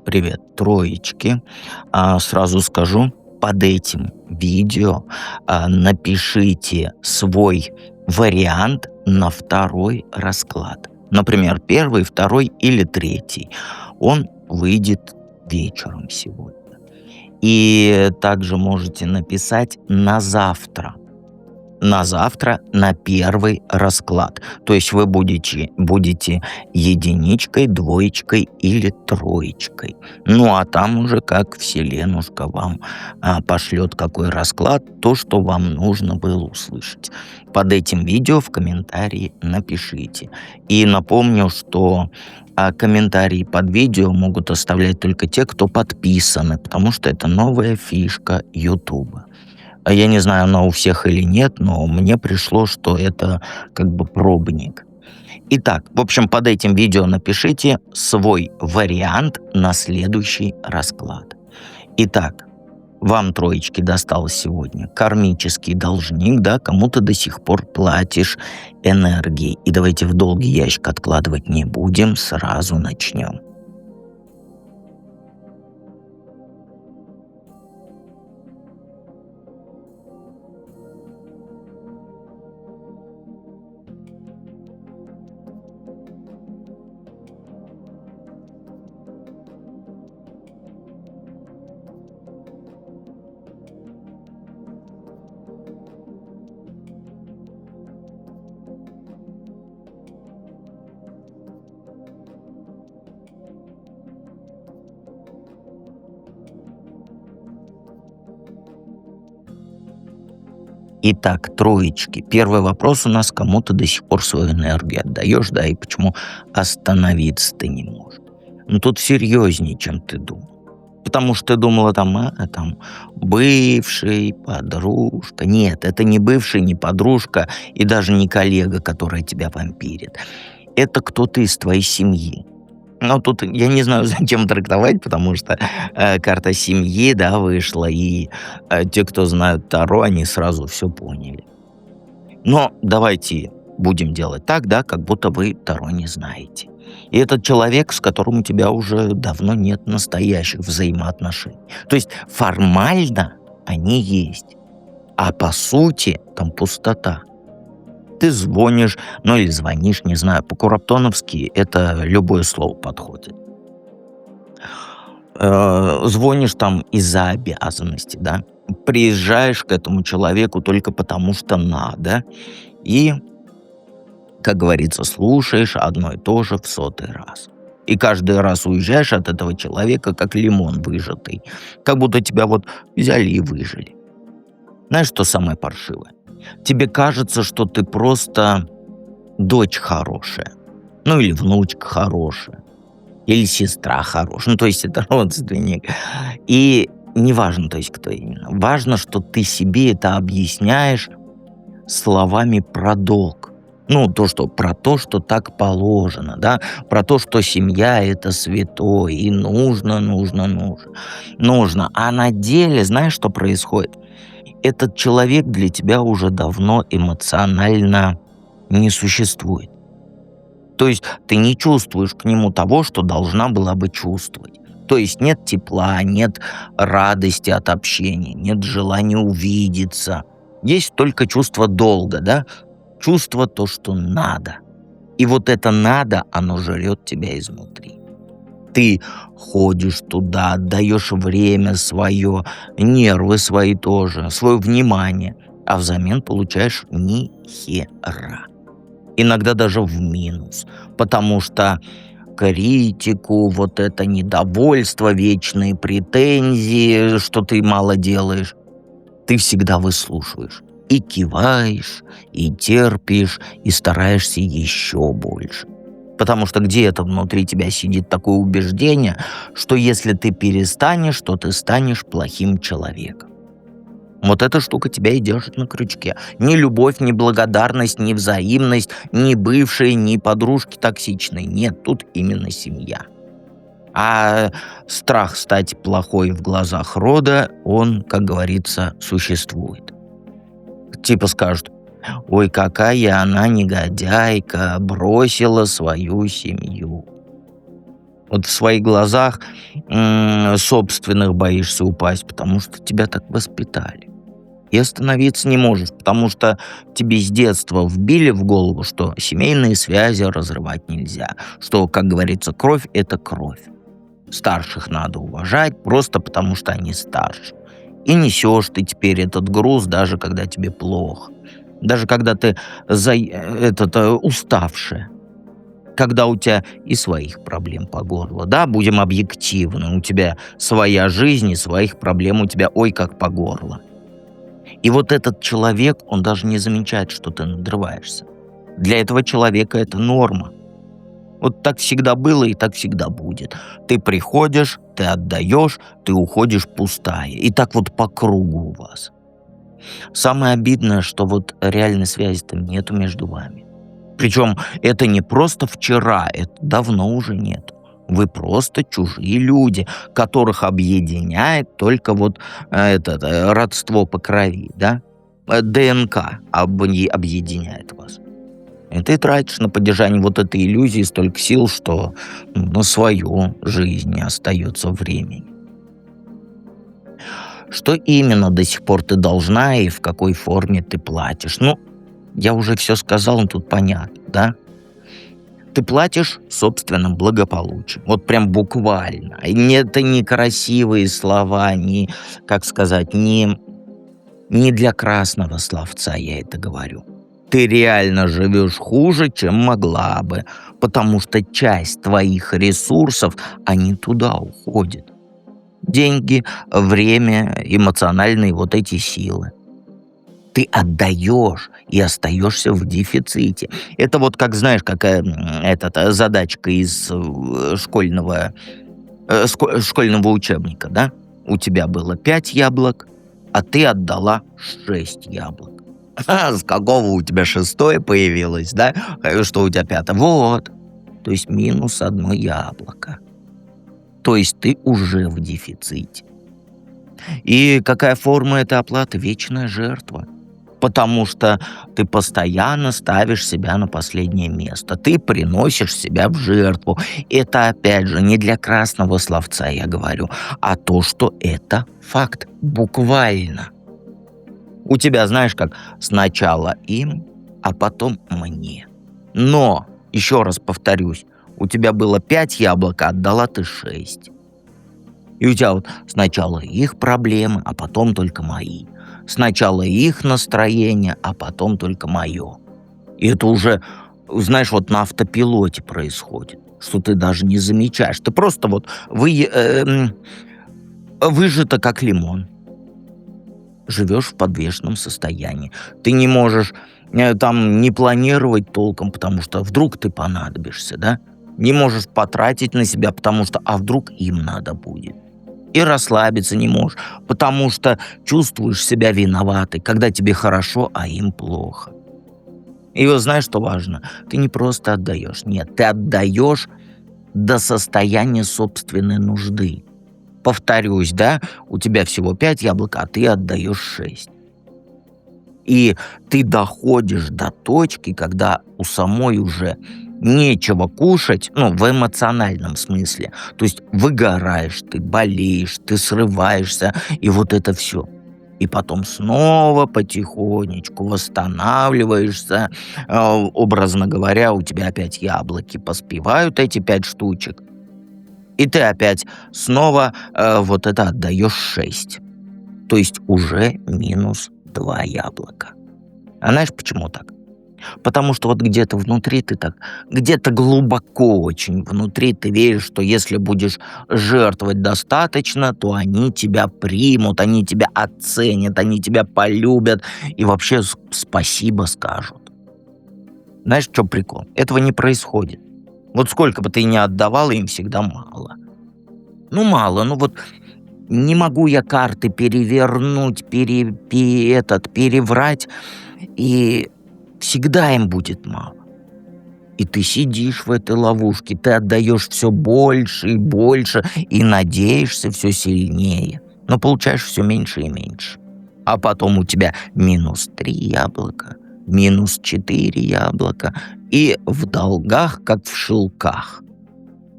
Привет, троечки. Сразу скажу, под этим видео напишите свой вариант на второй расклад. Например, первый, второй или третий. Он выйдет вечером сегодня. И также можете написать на завтра на первый расклад. То есть вы будете единичкой, двоечкой или троечкой. Ну а там уже как Вселенушка вам пошлет какой расклад, то, что вам нужно было услышать. Под этим видео в комментарии напишите. И напомню, что комментарии под видео могут оставлять только те, кто подписаны, потому что это новая фишка YouTube. Я не знаю, она у всех или нет, но мне пришло, что это как бы пробник. Итак, в общем, под этим видео напишите свой вариант на следующий расклад. Итак, вам, троечки, досталось сегодня кармический должник, да, кому-то до сих пор платишь энергией. И давайте в долгий ящик откладывать не будем, сразу начнем. Итак, троечки. Первый вопрос у нас: кому-то до сих пор свою энергию отдаешь, да, и почему остановиться ты не можешь? Ну, тут серьезнее, чем ты думал. Потому что ты думала там бывший, подружка. Нет, это не бывший, не подружка и даже не коллега, которая тебя вампирит. Это кто-то из твоей семьи. Ну, тут я не знаю, зачем трактовать, потому что карта семьи, да, вышла, и те, кто знают Таро, они сразу все поняли. Но давайте будем делать так, да, как будто вы Таро не знаете. И этот человек, с которым у тебя уже давно нет настоящих взаимоотношений. То есть формально они есть, а по сути там пустота. Ты звонишь, ну или звонишь, не знаю, по-кураптоновски это любое слово подходит. Звонишь там из-за обязанности, да. Приезжаешь к этому человеку только потому, что надо. И, как говорится, слушаешь одно и то же в сотый раз. И каждый раз уезжаешь от этого человека, как лимон выжатый. Как будто тебя вот взяли и выжили. Знаешь, что самое паршивое? Тебе кажется, что ты просто дочь хорошая. Ну или внучка хорошая. Или сестра хорошая. Ну, то есть это родственник. И неважно, то есть кто именно. Важно, что ты себе это объясняешь словами про долг. Ну, про то, что так положено, да, про то, что семья это святое, и нужно. А на деле, знаешь, что происходит? Этот человек для тебя уже давно эмоционально не существует. То есть ты не чувствуешь к нему того, что должна была бы чувствовать. То есть нет тепла, нет радости от общения, нет желания увидеться. Есть только чувство долга, да? Чувство то, что надо. И вот это надо, оно жрет тебя изнутри. Ты ходишь туда, отдаешь время свое, нервы свои тоже, свое внимание, а взамен получаешь ни хера. Иногда даже в минус, потому что критику, вот это недовольство, вечные претензии, что ты мало делаешь, ты всегда выслушиваешь. И киваешь, и терпишь, и стараешься еще больше. Потому что где-то внутри тебя сидит такое убеждение, что если ты перестанешь, то ты станешь плохим человеком. Вот эта штука тебя и держит на крючке. Ни любовь, ни благодарность, ни взаимность, ни бывшие, ни подружки токсичные. Нет, тут именно семья. А страх стать плохой в глазах рода, он, как говорится, существует. Типа скажут: ой, какая она негодяйка, бросила свою семью. Вот в своих глазах собственных боишься упасть, потому что тебя так воспитали. И остановиться не можешь, потому что тебе с детства вбили в голову, что семейные связи разрывать нельзя, что, как говорится, кровь — это кровь. Старших надо уважать просто потому, что они старше. И несешь ты теперь этот груз, даже когда тебе плохо. Даже когда ты уставшая. Когда у тебя и своих проблем по горло. Да, будем объективны. У тебя своя жизнь и своих проблем у тебя ой как по горло. И вот этот человек, он даже не замечает, что ты надрываешься. Для этого человека это норма. Вот так всегда было и так всегда будет. Ты приходишь, ты отдаешь, ты уходишь пустая. И так вот по кругу у вас. Самое обидное, что вот реальной связи-то нету между вами. Причем это не просто вчера, это давно уже нет. Вы просто чужие люди, которых объединяет только вот родство по крови, да? ДНК объединяет вас. И ты тратишь на поддержание вот этой иллюзии столько сил, что на свою жизнь не остается времени. Что именно до сих пор ты должна и в какой форме ты платишь? Ну, я уже все сказал, тут понятно, да? Ты платишь собственным благополучием. Вот прям буквально. Это не красивые слова, не, как сказать, не для красного словца я это говорю. Ты реально живешь хуже, чем могла бы, потому что часть твоих ресурсов, они туда уходят. Деньги, время, эмоциональные вот эти силы. Ты отдаешь и остаешься в дефиците. Это вот как, знаешь, какая задачка из школьного учебника, да? У тебя было 5 яблок, а ты отдала 6 яблок. С какого у тебя шестое появилось, да? Что у тебя пятое? Вот. То есть минус одно яблоко. То есть ты уже в дефиците. И какая форма этой оплаты? Вечная жертва. Потому что ты постоянно ставишь себя на последнее место. Ты приносишь себя в жертву. Это, опять же, не для красного словца я говорю, а то, что это факт. Буквально. У тебя, знаешь, как сначала им, а потом мне. Но, еще раз повторюсь, у тебя было 5 яблок, а отдала ты 6. И у тебя вот сначала их проблемы, а потом только мои. Сначала их настроение, а потом только мое. И это уже, знаешь, вот на автопилоте происходит, что ты даже не замечаешь. Ты просто вот выжата как лимон. Живешь в подвешенном состоянии. Ты не можешь там не планировать толком, потому что вдруг ты понадобишься, да? Не можешь потратить на себя, потому что а вдруг им надо будет. И расслабиться не можешь, потому что чувствуешь себя виноватой, когда тебе хорошо, а им плохо. И вот знаешь, что важно? Ты не просто отдаешь, нет, ты отдаешь до состояния собственной нужды. Повторюсь, да, у тебя всего 5 яблок, а ты отдаешь 6. И ты доходишь до точки, когда у самой уже нечего кушать, ну, в эмоциональном смысле. То есть выгораешь, ты болеешь, ты срываешься, и вот это все. И потом снова потихонечку восстанавливаешься. Образно говоря, у тебя опять яблоки поспевают эти 5 штучек. И ты опять снова вот это отдаешь 6. То есть уже минус 2 яблока. А знаешь, почему так? Потому что вот где-то внутри ты так, где-то глубоко очень внутри ты веришь, что если будешь жертвовать достаточно, то они тебя примут, они тебя оценят, они тебя полюбят и вообще спасибо скажут. Знаешь, в чем прикол? Этого не происходит. Вот сколько бы ты ни отдавала, им всегда мало. Ну, мало, ну вот не могу я карты перевернуть, переврать, и всегда им будет мало. И ты сидишь в этой ловушке, ты отдаешь все больше и больше, и надеешься все сильнее, но получаешь все меньше и меньше. А потом у тебя минус 3 яблока, минус 4 яблока, и в долгах, как в шелках.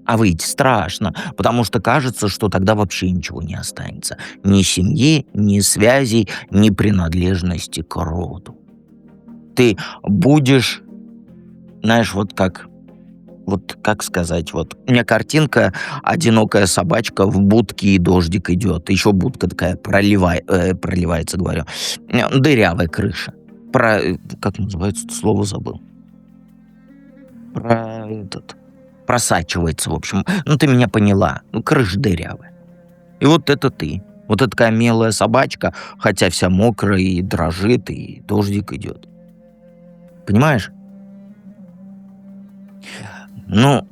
А выйти страшно, потому что кажется, что тогда вообще ничего не останется. Ни семьи, ни связей, ни принадлежности к роду. Ты будешь, знаешь, вот как сказать, вот у меня картинка, одинокая собачка в будке и дождик идет. Еще будка такая проливается, говорю, дырявая крыша. Как называется это слово, забыл. Просачивается, в общем. Ну, ты меня поняла. Ну, крыша дырявая. И вот это ты. Вот эта такая милая собачка, хотя вся мокрая и дрожит, и дождик идет. Понимаешь? Ну,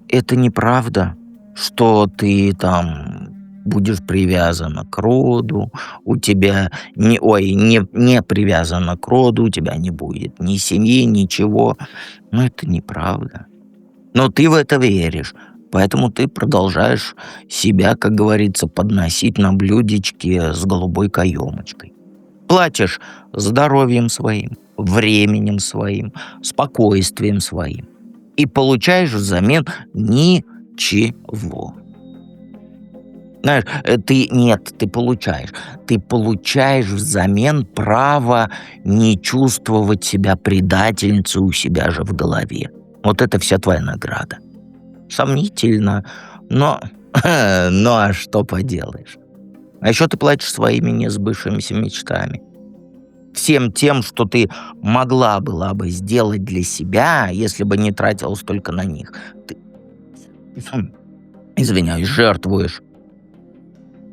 это неправда, что ты там будешь привязана к роду, у тебя не привязана к роду, у тебя не будет ни семьи, ничего. Но это неправда. Но ты в это веришь, поэтому ты продолжаешь себя, как говорится, подносить на блюдечке с голубой каемочкой. Платишь здоровьем своим, временем своим, спокойствием своим. И получаешь взамен ничего. Знаешь, ты получаешь. Ты получаешь взамен право не чувствовать себя предательницей у себя же в голове. Вот это вся твоя награда. Сомнительно, но... Ну а что поделаешь? А еще ты платишь своими несбывшимися мечтами. Всем тем, что ты была бы сделать для себя, если бы не тратилась только на них. Ты, извиняюсь, жертвуешь.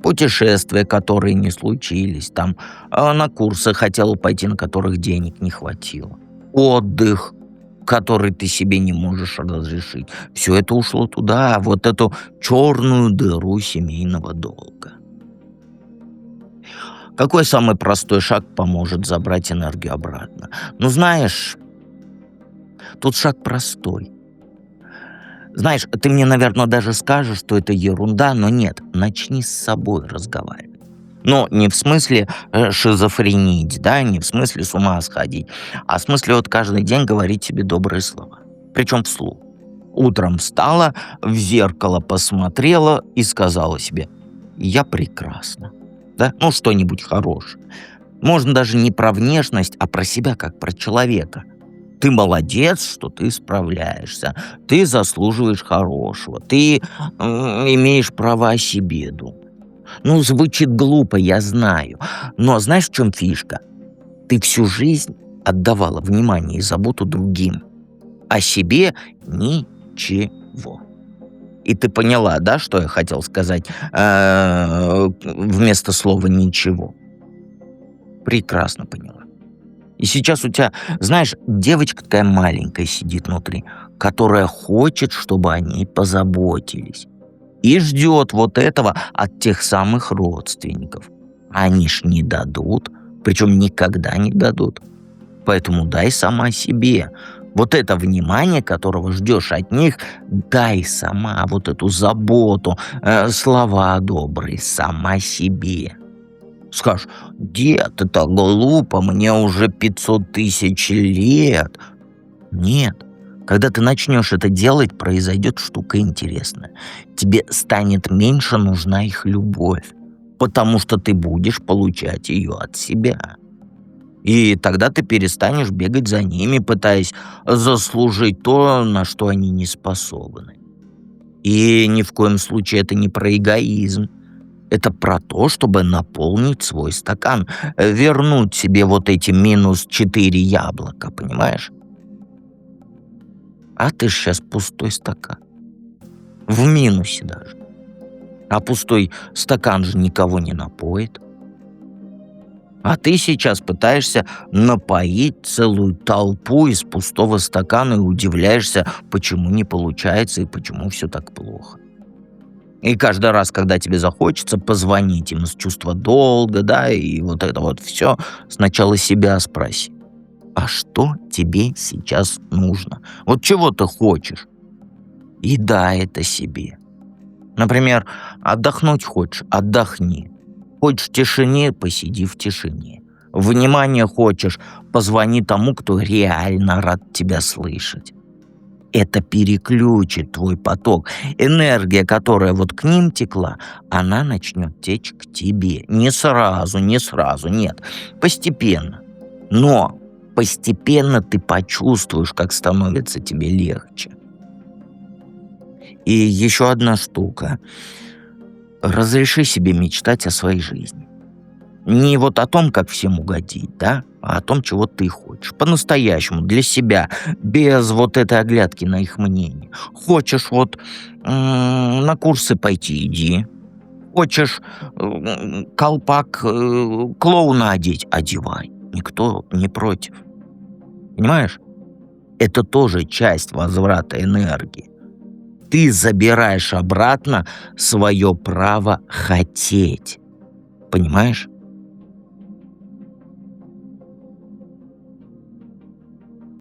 Путешествия, которые не случились, там, на курсы хотела пойти, на которых денег не хватило. Отдых, который ты себе не можешь разрешить. Все это ушло туда, вот эту черную дыру семейного долга. Какой самый простой шаг поможет забрать энергию обратно? Ну, знаешь, тут шаг простой. Знаешь, ты мне, наверное, даже скажешь, что это ерунда, но нет, начни с собой разговаривать. Но не в смысле шизофренить, да, не в смысле с ума сходить, а в смысле вот каждый день говорить себе добрые слова. Причем вслух. Утром встала, в зеркало посмотрела и сказала себе: «Я прекрасна». Да? Ну, что-нибудь хорошее. Можно даже не про внешность, а про себя, как про человека. Ты молодец, что ты справляешься. Ты заслуживаешь хорошего. Ты имеешь право о себе думать. Ну, звучит глупо, я знаю. Но знаешь, в чем фишка? Ты всю жизнь отдавала внимание и заботу другим. О себе ничего. И ты поняла, да, что я хотел сказать вместо слова «ничего»? Прекрасно поняла. И сейчас у тебя, знаешь, девочка такая маленькая сидит внутри, которая хочет, чтобы о ней позаботились. И ждет вот этого от тех самых родственников. Они ж не дадут, причем никогда не дадут. Поэтому дай сама себе. Вот это внимание, которого ждешь от них, дай сама вот эту заботу, слова добрые сама себе. Скажешь: «Дед, это глупо, мне уже 500 тысяч лет». Нет. Когда ты начнешь это делать, произойдет штука интересная. Тебе станет меньше нужна их любовь, потому что ты будешь получать ее от себя. И тогда ты перестанешь бегать за ними, пытаясь заслужить то, на что они не способны. И ни в коем случае это не про эгоизм. Это про то, чтобы наполнить свой стакан, вернуть себе вот эти минус 4 яблока, понимаешь? А ты ж сейчас пустой стакан. В минусе даже. А пустой стакан же никого не напоит. А ты сейчас пытаешься напоить целую толпу из пустого стакана и удивляешься, почему не получается и почему все так плохо. И каждый раз, когда тебе захочется позвонить им из чувства долга, да, и вот это вот все, сначала себя спроси: а что тебе сейчас нужно? Вот чего ты хочешь? И дай это себе. Например, отдохнуть хочешь — отдохни. Хочешь в тишине — посиди в тишине. Внимание хочешь — позвони тому, кто реально рад тебя слышать. Это переключит твой поток. Энергия, которая вот к ним текла, она начнет течь к тебе. Не сразу, не сразу, нет. Постепенно. Но постепенно ты почувствуешь, как становится тебе легче. И еще одна штука. Разреши себе мечтать о своей жизни. Не вот о том, как всем угодить, да, а о том, чего ты хочешь. По-настоящему, для себя, без вот этой оглядки на их мнение. Хочешь вот на курсы пойти — иди. Хочешь колпак клоуна одеть — одевай. Никто не против. Понимаешь? Это тоже часть возврата энергии. Ты забираешь обратно свое право хотеть. Понимаешь?